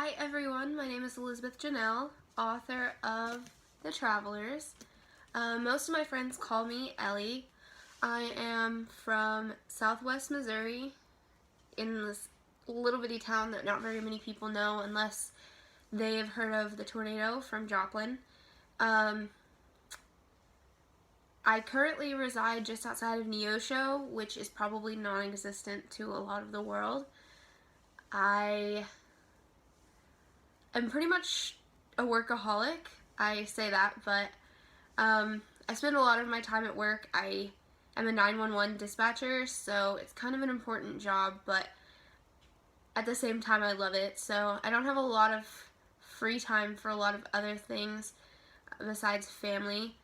Hi everyone, my name is Elizabeth Jeannel, author of The Travelers. Most of my friends call me Ellie. I am from Southwest Missouri in this little bitty town that not very many people know unless they have heard of the tornado from Joplin. I currently reside just outside of Neosho, which is probably non-existent to a lot of the world. I am pretty much a workaholic. I say that, but I spend a lot of my time at work. I am a 911 dispatcher, so it's kind of an important job, but at the same time I love it, so I don't have a lot of free time for a lot of other things besides family.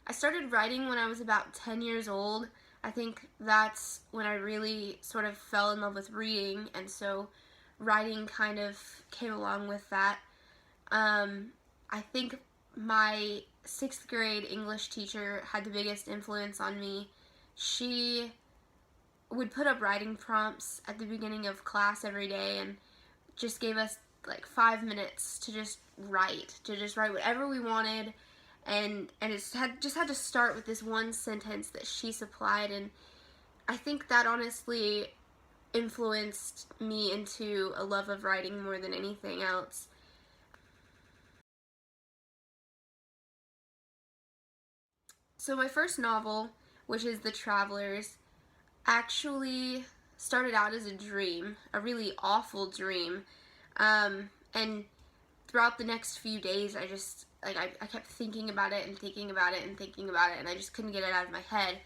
I started writing when I was about 10 years old. I think that's when I really sort of fell in love with reading, and so writing kind of came along with that. I think my 6th grade English teacher had the biggest influence on me. She would put up writing prompts at the beginning of class every day and just gave us like 5 minutes to just write whatever we wanted, and it just had to start with this one sentence that she supplied, and I think that honestly influenced me into a love of writing more than anything else. So my first novel, which is The Travelers, actually started out as a dream, a really awful dream, and throughout the next few days I just, I kept thinking about it and thinking about it and thinking about it, and I just couldn't get it out of my head.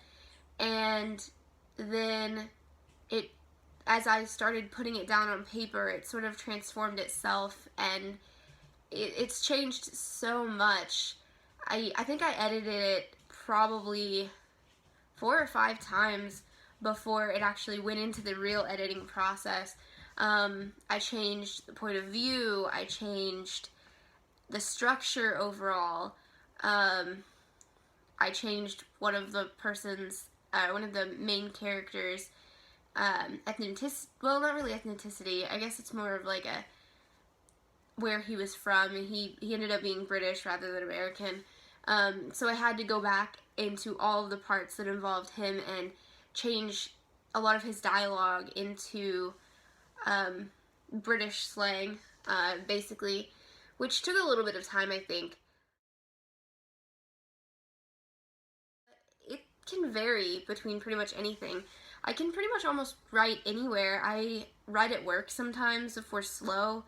And then as I started putting it down on paper, it sort of transformed itself, and it's changed so much. I think I edited it probably 4 or 5 times before it actually went into the real editing process. I changed the point of view, I changed the structure overall, I changed one of the main characters' well, not really ethnicity, I guess it's more of like where he was from, and he ended up being British rather than American. So I had to go back into all of the parts that involved him and change a lot of his dialogue into British slang, basically, which took a little bit of time, I think. It can vary between pretty much anything. I can pretty much almost write anywhere. I write at work sometimes if we're slow,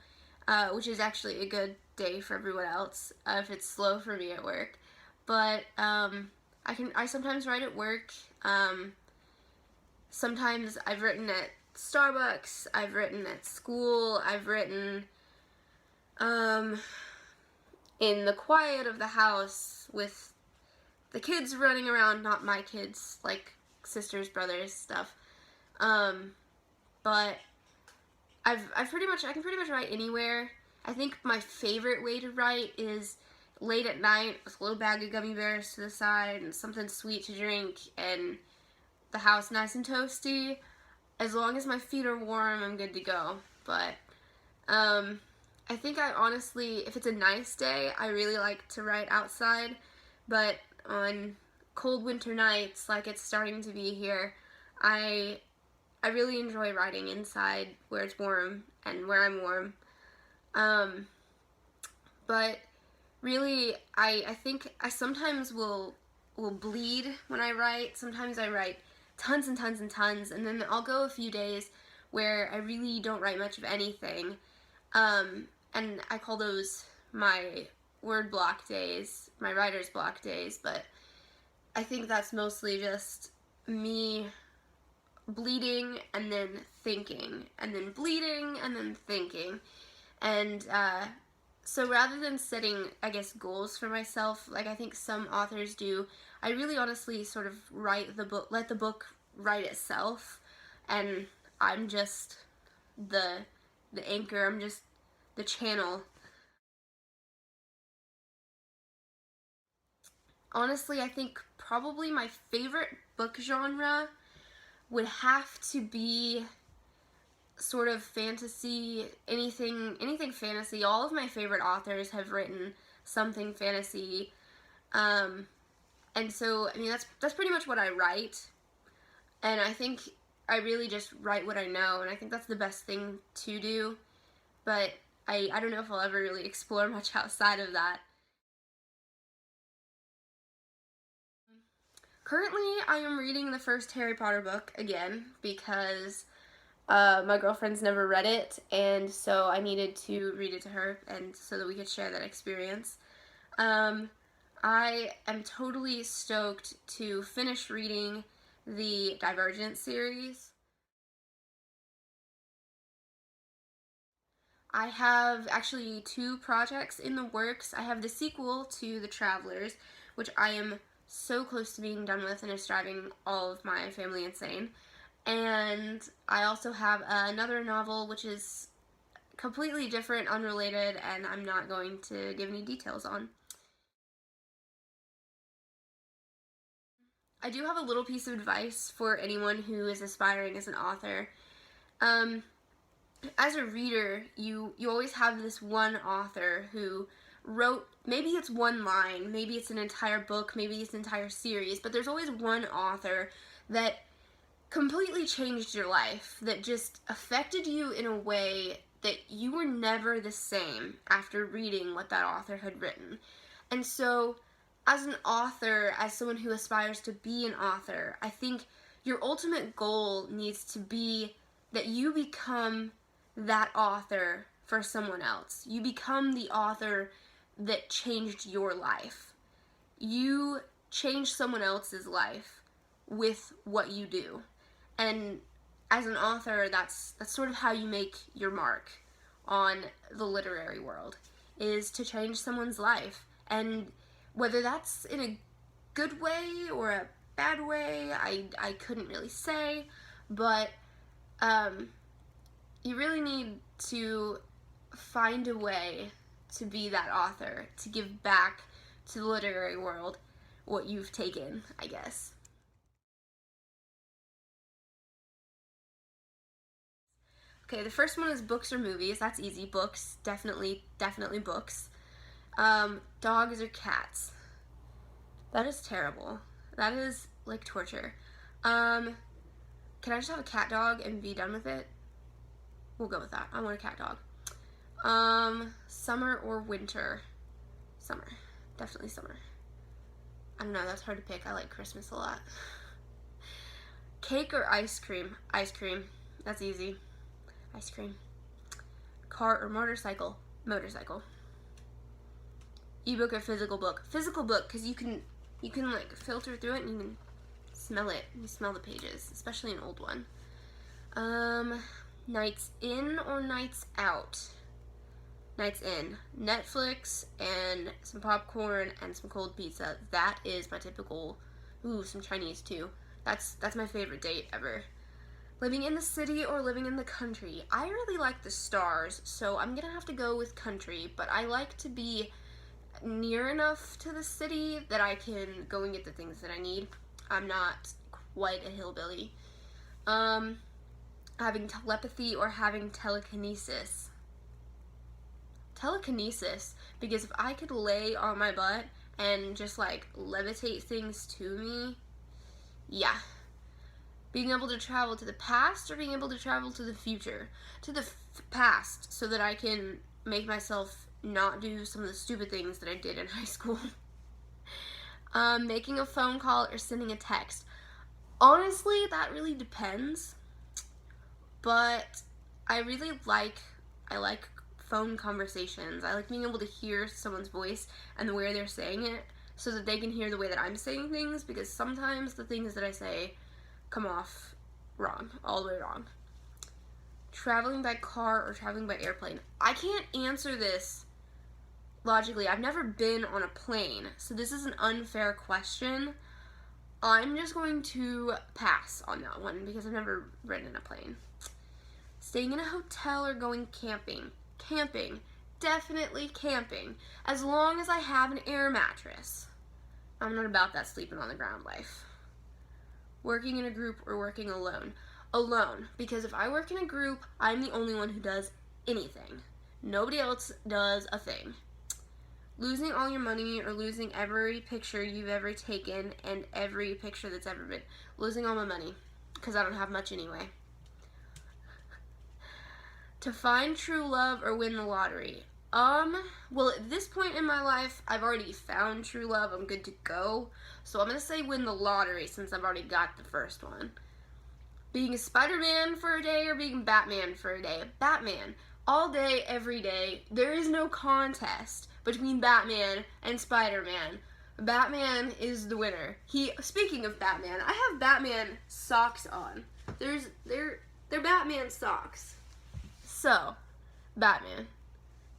which is actually a good day for everyone else if it's slow for me at work. But I sometimes write at work. Sometimes I've written at Starbucks, I've written at school, I've written in the quiet of the house with the kids running around, not my kids, like sisters, brothers, stuff. But I can pretty much write anywhere. I think my favorite way to write is late at night with a little bag of gummy bears to the side and something sweet to drink and the house nice and toasty. As long as my feet are warm, I'm good to go. But I think I honestly, if it's a nice day, I really like to write outside, but on cold winter nights like it's starting to be here, I really enjoy writing inside where it's warm and where I'm warm. But really, I think I sometimes will bleed when I write. Sometimes I write tons and tons and tons, and then I'll go a few days where I really don't write much of anything. And I call those my word block days, my writer's block days, but I think that's mostly just me bleeding and then thinking, and then bleeding and then thinking. And so rather than setting, I guess, goals for myself, like I think some authors do, I really honestly sort of write the book, let the book write itself, and I'm just the anchor, I'm just the channel. Honestly, I think probably my favorite book genre would have to be sort of fantasy, anything fantasy. All of my favorite authors have written something fantasy. And so, I mean, that's pretty much what I write. And I think I really just write what I know, and I think that's the best thing to do. But I don't know if I'll ever really explore much outside of that. Currently, I am reading the first Harry Potter book again because my girlfriend's never read it, and so I needed to read it to her, and so that we could share that experience. I am totally stoked to finish reading the Divergent series. I have actually 2 projects in the works. I have the sequel to The Travelers, which I am so close to being done with and is driving all of my family insane. And I also have another novel which is completely different, unrelated, and I'm not going to give any details on. I do have a little piece of advice for anyone who is aspiring as an author. Um, as a reader, you always have this one author who wrote, maybe it's one line, maybe it's an entire book, maybe it's an entire series, but there's always one author that completely changed your life, that just affected you in a way that you were never the same after reading what that author had written. And so, as an author, as someone who aspires to be an author, I think your ultimate goal needs to be that you become that author for someone else. You become the author that changed your life. You change someone else's life with what you do. And as an author, that's sort of how you make your mark on the literary world, is to change someone's life. And whether that's in a good way or a bad way, I couldn't really say, but you really need to find a way to be that author, to give back to the literary world what you've taken, I guess. Okay, the first one is books or movies. That's easy. Books, definitely books. Dogs or cats. That is terrible. That is like torture. Can I just have a cat dog and be done with it? We'll go with that. I want a cat dog. Summer or winter? Summer. Definitely summer. I don't know, that's hard to pick. I like Christmas a lot. Cake or ice cream? Ice cream. That's easy. Ice cream. Car or motorcycle? Motorcycle. Ebook or physical book? Physical book, because you can like filter through it and you can smell it. You smell the pages, especially an old one. Nights in or nights out? Nights in. Netflix and some popcorn and some cold pizza. That is my typical. Ooh, some Chinese too. That's my favorite date ever. Living in the city or living in the country? I really like the stars, so I'm gonna have to go with country, but I like to be near enough to the city that I can go and get the things that I need. I'm not quite a hillbilly. Having telepathy or having telekinesis? Telekinesis, because if I could lay on my butt and just like levitate things to me, yeah. Being able to travel to the past or being able to travel to the future? To the past, so that I can make myself not do some of the stupid things that I did in high school. Making a phone call or sending a text? Honestly, that really depends. But I like phone conversations. I like being able to hear someone's voice and the way they're saying it so that they can hear the way that I'm saying things, because sometimes the things that I say come off wrong, all the way wrong. Traveling by car or traveling by airplane? I can't answer this logically. I've never been on a plane, so this is an unfair question. I'm just going to pass on that one because I've never ridden in a plane. Staying in a hotel or going camping? Camping. Definitely camping. As long as I have an air mattress. I'm not about that sleeping on the ground life. Working in a group or working alone? alone, because if I work in a group, I'm the only one who does anything. Nobody else does a thing. Losing all your money or losing every picture you've ever taken and every picture that's ever been. Losing all my money, because I don't have much anyway. To find true love or win the lottery. Well, at this point in my life, I've already found true love. I'm good to go. So I'm going to say win the lottery since I've already got the first one. Being a Spider-Man for a day or being Batman for a day. Batman. All day, every day. There is no contest between Batman and Spider-Man. Batman is the winner. Speaking of Batman, I have Batman socks on. They're Batman socks. So, Batman.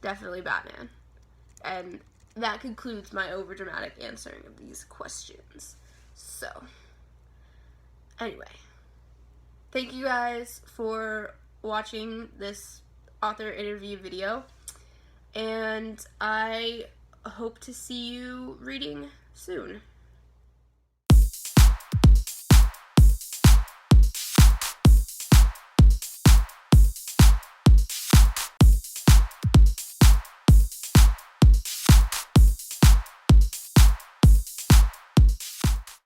Definitely Batman. And that concludes my overdramatic answering of these questions. So, anyway. Thank you guys for watching this author interview video. And I hope to see you reading soon.